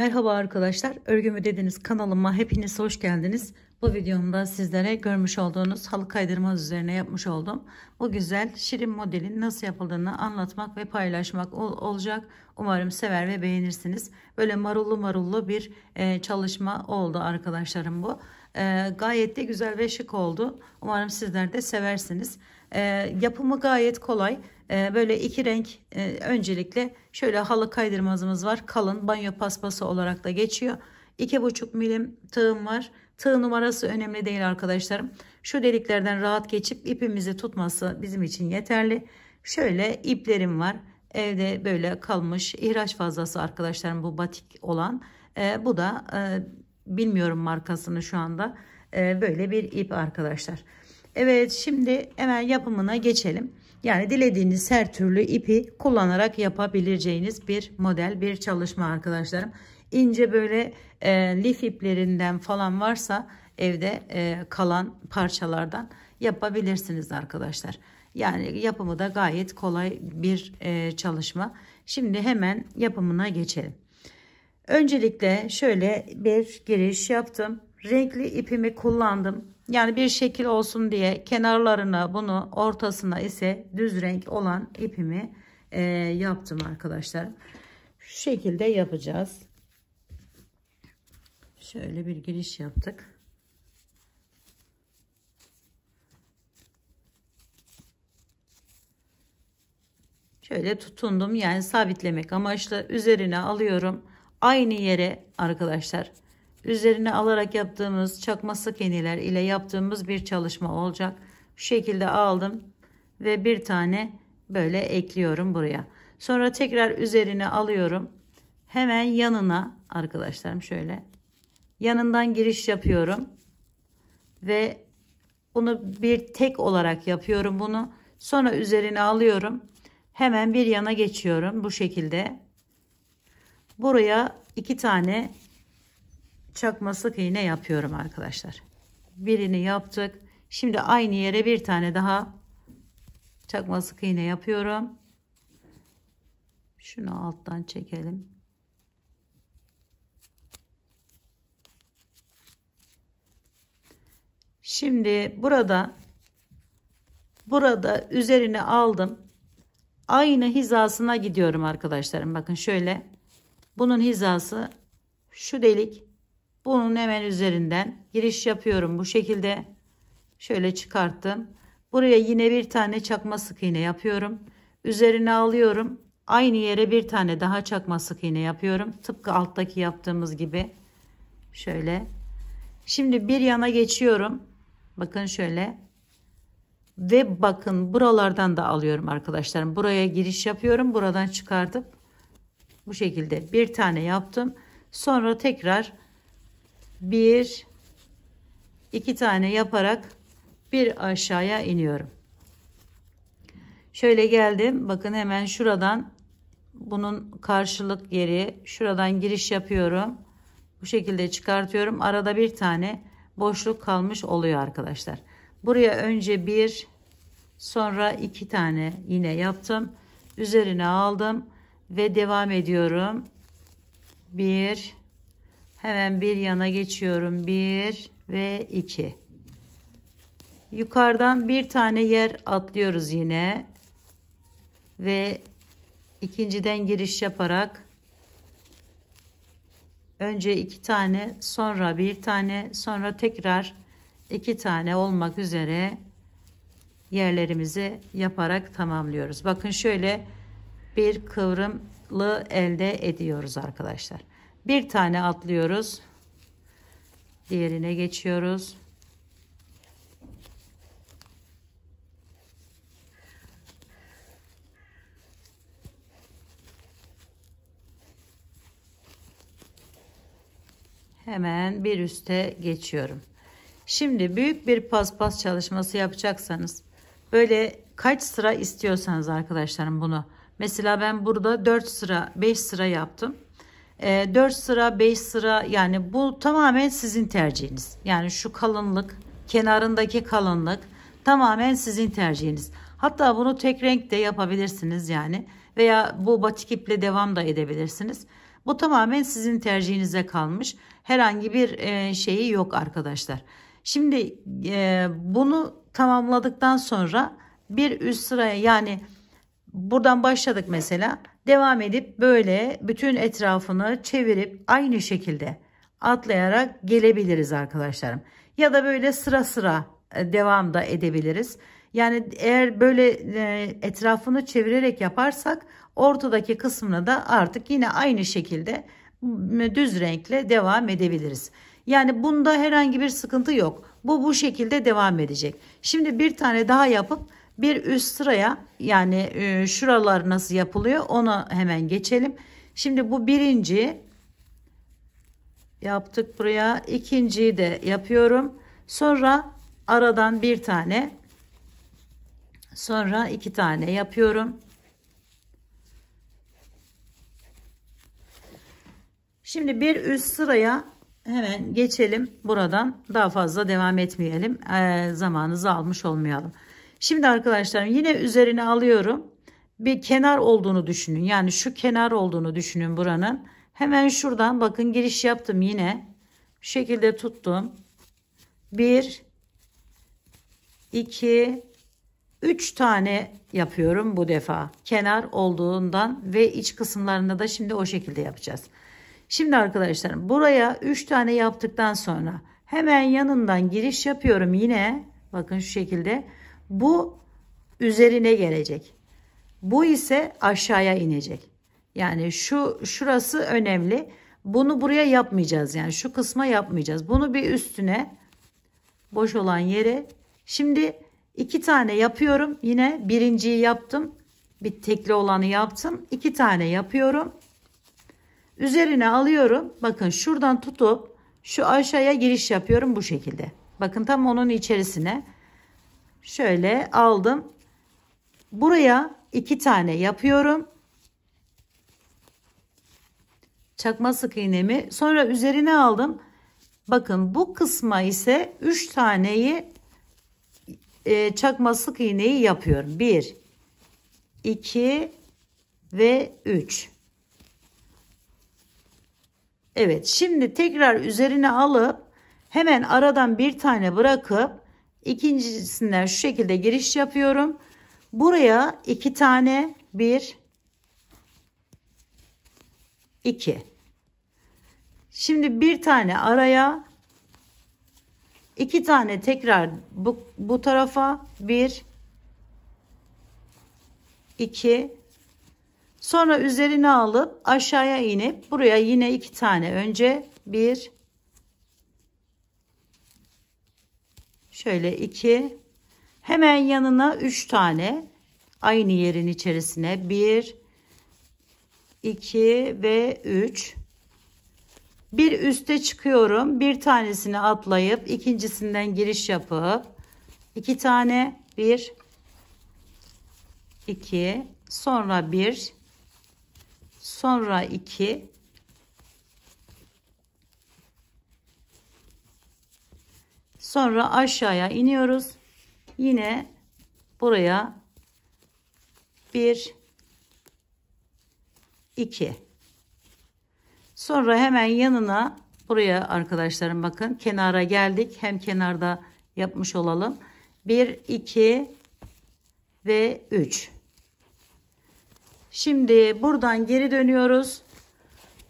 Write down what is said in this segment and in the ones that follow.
Merhaba arkadaşlar, örgümü dediniz kanalıma hepiniz hoş geldiniz. Bu videomda sizlere görmüş olduğunuz halı kaydırma üzerine yapmış olduğum bu güzel şirin modelin nasıl yapıldığını anlatmak ve paylaşmak olacak. Umarım sever ve beğenirsiniz. Böyle marullu marullu bir çalışma oldu arkadaşlarım bu. Gayet de güzel ve şık oldu. Umarım sizler de seversiniz. Yapımı gayet kolay. Böyle iki renk, öncelikle şöyle halı kaydırmazımız var. Kalın banyo paspası olarak da geçiyor. 2,5 milim tığım var. Tığ numarası önemli değil arkadaşlarım. Şu deliklerden rahat geçip ipimizi tutması bizim için yeterli. Şöyle iplerim var. Evde böyle kalmış ihraç fazlası arkadaşlarım, bu batik olan. Bu da bilmiyorum markasını şu anda. Böyle bir ip arkadaşlar. Evet, şimdi hemen yapımına geçelim. Yani dilediğiniz her türlü ipi kullanarak yapabileceğiniz bir model, bir çalışma arkadaşlarım. İnce böyle lif iplerinden falan varsa evde kalan parçalardan yapabilirsiniz arkadaşlar. Yani yapımı da gayet kolay bir çalışma. Şimdi hemen yapımına geçelim. Öncelikle şöyle bir giriş yaptım. Renkli ipimi kullandım. Yani bir şekil olsun diye kenarlarına, bunu ortasına ise düz renk olan ipimi yaptım arkadaşlar. Şu şekilde yapacağız. Şöyle bir giriş yaptık. Şöyle tutundum, yani sabitlemek amaçlı üzerine alıyorum. Aynı yere arkadaşlar, üzerine alarak yaptığımız çakma sık iğneler ile yaptığımız bir çalışma olacak. Şu şekilde aldım ve bir tane böyle ekliyorum buraya. Sonra tekrar üzerine alıyorum. Hemen yanına arkadaşlarım şöyle yanından giriş yapıyorum ve bunu bir tek olarak yapıyorum bunu. Sonra üzerine alıyorum. Hemen bir yana geçiyorum bu şekilde. Buraya 2 tane çakma sık iğne yapıyorum arkadaşlar. Birini yaptık. Şimdi aynı yere bir tane daha çakma sık iğne yapıyorum. Şunu alttan çekelim. Şimdi burada üzerine aldım. Aynı hizasına gidiyorum arkadaşlarım. Bakın şöyle. Bunun hizası şu delik. Bunun hemen üzerinden giriş yapıyorum bu şekilde. Şöyle çıkarttım. Buraya yine bir tane çakma sık iğne yapıyorum. Üzerine alıyorum. Aynı yere bir tane daha çakma sık iğne yapıyorum. Tıpkı alttaki yaptığımız gibi. Şöyle. Şimdi bir yana geçiyorum. Bakın şöyle. Ve bakın buralardan da alıyorum arkadaşlarım. Buraya giriş yapıyorum. Buradan çıkartıp bu şekilde bir tane yaptım. Sonra tekrar 1 2 tane yaparak bir aşağıya iniyorum. Şöyle geldim. Bakın hemen şuradan, bunun karşılık yeri, şuradan giriş yapıyorum. Bu şekilde çıkartıyorum. Arada bir tane boşluk kalmış oluyor arkadaşlar. Buraya önce 1, sonra 2 tane yine yaptım. Üzerine aldım ve devam ediyorum. 1, hemen bir yana geçiyorum. 1 ve 2. Yukarıdan bir tane yer atlıyoruz yine. Ve ikinciden giriş yaparak önce 2 tane, sonra bir tane, sonra tekrar 2 tane olmak üzere yerlerimizi yaparak tamamlıyoruz. Bakın şöyle bir kıvrımlı elde ediyoruz arkadaşlar. Bir tane atlıyoruz. Diğerine geçiyoruz. Hemen bir üste geçiyorum. Şimdi büyük bir paspas çalışması yapacaksanız, böyle kaç sıra istiyorsanız arkadaşlarım bunu. Mesela ben burada 4 sıra 5 sıra yaptım. 4 sıra 5 sıra, yani bu tamamen sizin tercihiniz. Yani şu kalınlık, kenarındaki kalınlık tamamen sizin tercihiniz. Hatta bunu tek renk de yapabilirsiniz yani. Veya bu batik iple devam da edebilirsiniz. Bu tamamen sizin tercihinize kalmış. Herhangi bir şeyi yok arkadaşlar. Şimdi bunu tamamladıktan sonra bir üst sıraya, yani buradan başladık mesela, devam edip böyle bütün etrafını çevirip aynı şekilde atlayarak gelebiliriz arkadaşlarım. Ya da böyle sıra sıra devam da edebiliriz. Yani eğer böyle etrafını çevirerek yaparsak ortadaki kısmını da artık yine aynı şekilde düz renkle devam edebiliriz. Yani bunda herhangi bir sıkıntı yok. Bu şekilde devam edecek. Şimdi bir tane daha yapıp bir üst sıraya, yani şuralar nasıl yapılıyor ona hemen geçelim. Şimdi bu birinci yaptık buraya. İkinciyi de yapıyorum. Sonra aradan bir tane, sonra iki tane yapıyorum. Şimdi bir üst sıraya hemen geçelim. Buradan daha fazla devam etmeyelim. Zamanınızı almış olmayalım. Şimdi arkadaşlarım yine üzerine alıyorum. Bir kenar olduğunu düşünün. Yani şu kenar olduğunu düşünün buranın. Hemen şuradan bakın giriş yaptım yine. Şu şekilde tuttum. 1, 2, 3 tane yapıyorum bu defa. Kenar olduğundan ve iç kısımlarında da şimdi o şekilde yapacağız. Şimdi arkadaşlarım buraya 3 tane yaptıktan sonra hemen yanından giriş yapıyorum yine. Bakın şu şekilde. Bu üzerine gelecek. Bu ise aşağıya inecek. Yani şurası önemli. Bunu buraya yapmayacağız. Yani şu kısma yapmayacağız. Bunu bir üstüne, boş olan yere. Şimdi 2 tane yapıyorum. Yine birinciyi yaptım. Bir tekli olanı yaptım. 2 tane yapıyorum. Üzerine alıyorum. Bakın şuradan tutup şu aşağıya giriş yapıyorum bu şekilde. Bakın tam onun içerisine şöyle aldım. Buraya 2 tane yapıyorum. Çakma sık iğnemi sonra üzerine aldım. Bakın bu kısma ise 3 taneyi çakma sık iğneyi yapıyorum. 1, 2 ve 3. Evet, şimdi tekrar üzerine alıp hemen aradan bir tane bırakıp ikincisinden şu şekilde giriş yapıyorum. Buraya 2 tane, 1, 2. Şimdi bir tane araya, 2 tane tekrar bu tarafa, 1, 2. Sonra üzerine alıp aşağıya inip buraya yine 2 tane, önce 1, şöyle 2, hemen yanına 3 tane aynı yerin içerisine, 1, 2 ve 3. Bir üste çıkıyorum, bir tanesini atlayıp ikincisinden giriş yapıp 2 tane, 1, 2, sonra 1, sonra 2, sonra aşağıya iniyoruz. Yine buraya 1, 2. Sonra hemen yanına buraya arkadaşlarım bakın kenara geldik. Hem kenarda yapmış olalım. 1, 2 ve 3. Şimdi buradan geri dönüyoruz.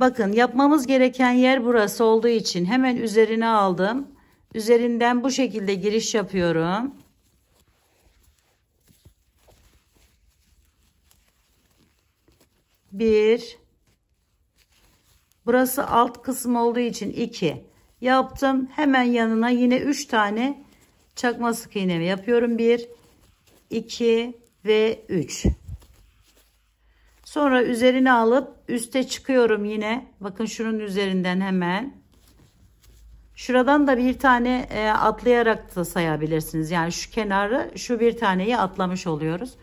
Bakın yapmamız gereken yer burası olduğu için hemen üzerine aldım. Üzerinden bu şekilde giriş yapıyorum. Bir. Burası alt kısım olduğu için 2 yaptım. Hemen yanına yine 3 tane çakma sık iğnemi yapıyorum. 1, 2 ve 3. Sonra üzerine alıp üste çıkıyorum yine. Bakın şunun üzerinden hemen. Şuradan da bir tane atlayarak da sayabilirsiniz. Yani şu kenarı, şu bir taneyi atlamış oluyoruz.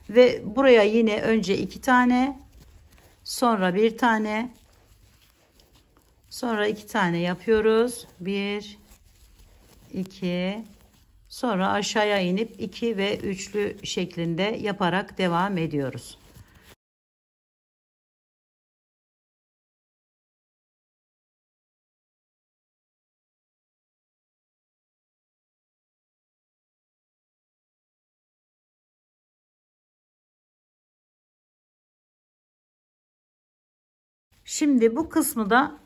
Ve buraya yine önce 2 tane, sonra bir tane, sonra 2 tane yapıyoruz. 1, 2, sonra aşağıya inip 2 ve 3'lü şeklinde yaparak devam ediyoruz. Şimdi bu kısmı da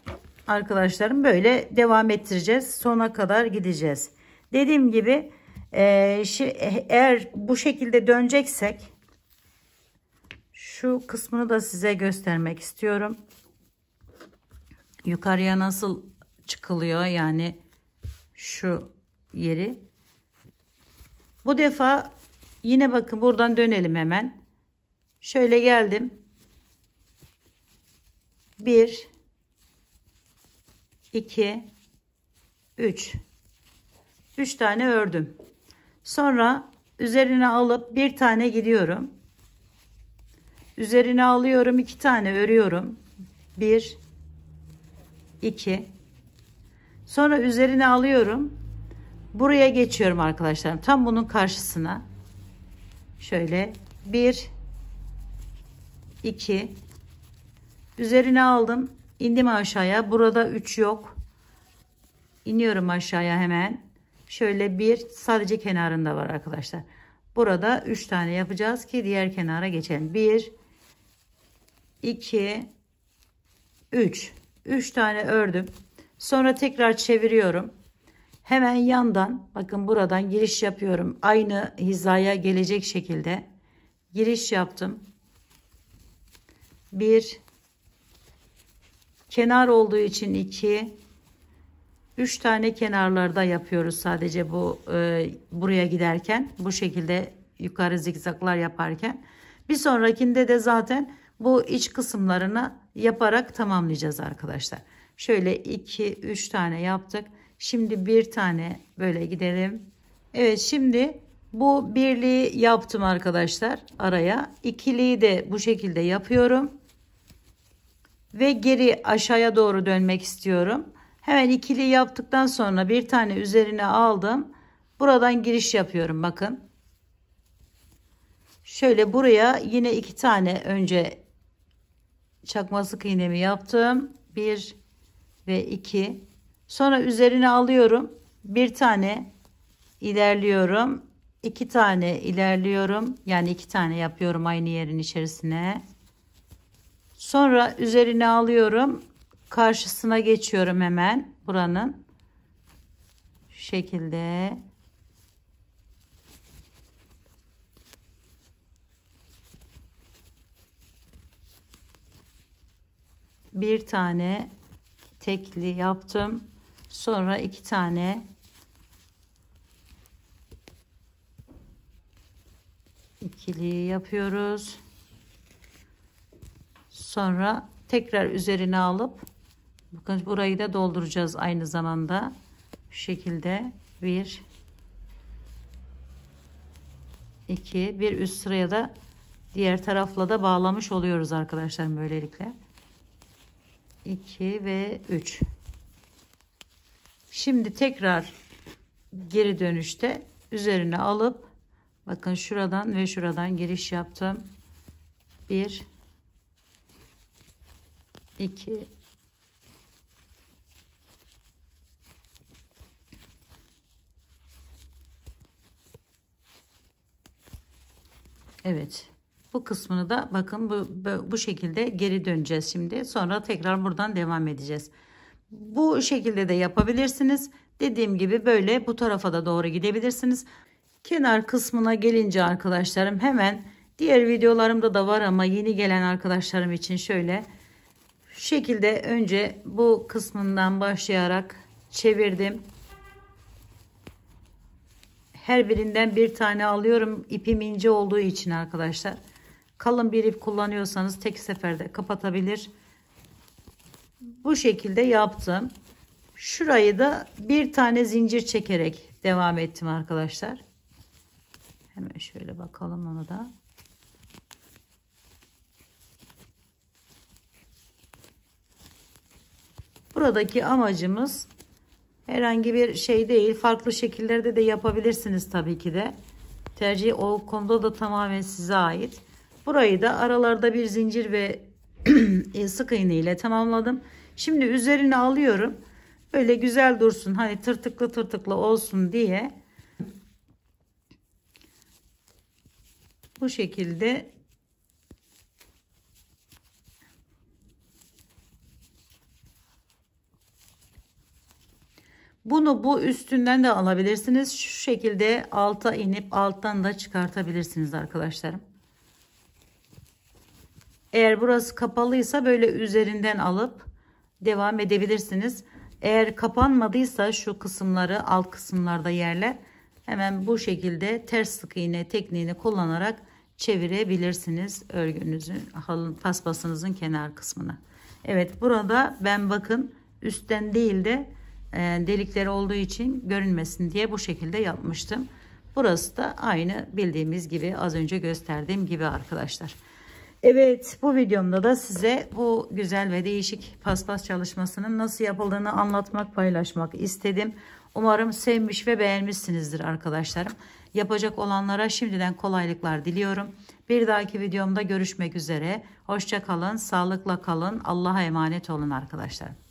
arkadaşlarım böyle devam ettireceğiz. Sona kadar gideceğiz. Dediğim gibi eğer bu şekilde döneceksek şu kısmını da size göstermek istiyorum. Yukarıya nasıl çıkılıyor, yani şu yeri. Bu defa yine bakın buradan dönelim hemen. Şöyle geldim. 1 2 3 tane ördüm. Sonra üzerine alıp bir tane gidiyorum. Üzerine alıyorum, 2 tane örüyorum. 1 2. Sonra üzerine alıyorum. Buraya geçiyorum arkadaşlarım. Tam bunun karşısına. Şöyle 1 2. Üzerine aldım. İndim aşağıya. Burada 3 yok. İniyorum aşağıya hemen. Şöyle bir sadece kenarında var arkadaşlar. Burada 3 tane yapacağız ki diğer kenara geçelim. 1 2 3. 3 tane ördüm. Sonra tekrar çeviriyorum. Hemen yandan bakın buradan giriş yapıyorum. Aynı hizaya gelecek şekilde giriş yaptım. 1 kenar olduğu için 2 3 tane kenarlarda yapıyoruz sadece bu buraya giderken, bu şekilde yukarı zikzaklar yaparken. Bir sonrakinde de zaten bu iç kısımlarını yaparak tamamlayacağız arkadaşlar. Şöyle 2 3 tane yaptık. Şimdi bir tane böyle gidelim. Evet, şimdi bu birliği yaptım arkadaşlar araya. İkiliyi de bu şekilde yapıyorum. Ve geri aşağıya doğru dönmek istiyorum. Hemen ikili yaptıktan sonra bir tane üzerine aldım. Buradan giriş yapıyorum bakın. Şöyle buraya yine 2 tane önce çakma sık iğnemi yaptım. 1 ve 2. Sonra üzerine alıyorum. Bir tane ilerliyorum. 2 tane ilerliyorum. Yani 2 tane yapıyorum aynı yerin içerisine. Sonra üzerine alıyorum. Karşısına geçiyorum hemen buranın. Şu şekilde. Bir tane tekli yaptım. Sonra 2 tane ikili yapıyoruz. Sonra tekrar üzerine alıp bakın burayı da dolduracağız aynı zamanda. Şu şekilde 1 2 bir üst sıraya da diğer tarafla da bağlamış oluyoruz arkadaşlar böylelikle. 2 ve 3. Şimdi tekrar geri dönüşte üzerine alıp bakın şuradan ve şuradan giriş yaptım. 1 2 Evet. Bu kısmını da bakın bu şekilde geri döneceğiz şimdi. Sonra tekrar buradan devam edeceğiz. Bu şekilde de yapabilirsiniz. Dediğim gibi böyle bu tarafa da doğru gidebilirsiniz. Kenar kısmına gelince arkadaşlarım hemen diğer videolarımda da var ama yeni gelen arkadaşlarım için şöyle şu şekilde önce bu kısmından başlayarak çevirdim. Her birinden bir tane alıyorum. İpim ince olduğu için arkadaşlar. Kalın bir ip kullanıyorsanız tek seferde kapatabilir. Bu şekilde yaptım. Şurayı da bir tane zincir çekerek devam ettim arkadaşlar. Hemen şöyle bakalım onu da. Buradaki amacımız herhangi bir şey değil. Farklı şekillerde de yapabilirsiniz tabii ki de. Tercih o konuda da tamamen size ait. Burayı da aralarda bir zincir ve sık iğne ile tamamladım. Şimdi üzerine alıyorum. Böyle güzel dursun. Hani tırtıklı tırtıklı olsun diye. Bu şekilde Bunu bu üstünden de alabilirsiniz. Şu şekilde alta inip alttan da çıkartabilirsiniz arkadaşlarım. Eğer burası kapalıysa böyle üzerinden alıp devam edebilirsiniz. Eğer kapanmadıysa şu kısımları, alt kısımlarda yerler, hemen bu şekilde ters sık iğne tekniğini kullanarak çevirebilirsiniz örgünüzün, paspasınızın kenar kısmını. Evet, burada ben bakın üstten değil de delikleri olduğu için görünmesin diye bu şekilde yapmıştım. Burası da aynı bildiğimiz gibi, az önce gösterdiğim gibi arkadaşlar. Evet, bu videomda da size bu güzel ve değişik paspas çalışmasının nasıl yapıldığını anlatmak, paylaşmak istedim. Umarım sevmiş ve beğenmişsinizdir arkadaşlarım. Yapacak olanlara şimdiden kolaylıklar diliyorum. Bir dahaki videomda görüşmek üzere. Hoşça kalın, sağlıkla kalın. Allah'a emanet olun arkadaşlar.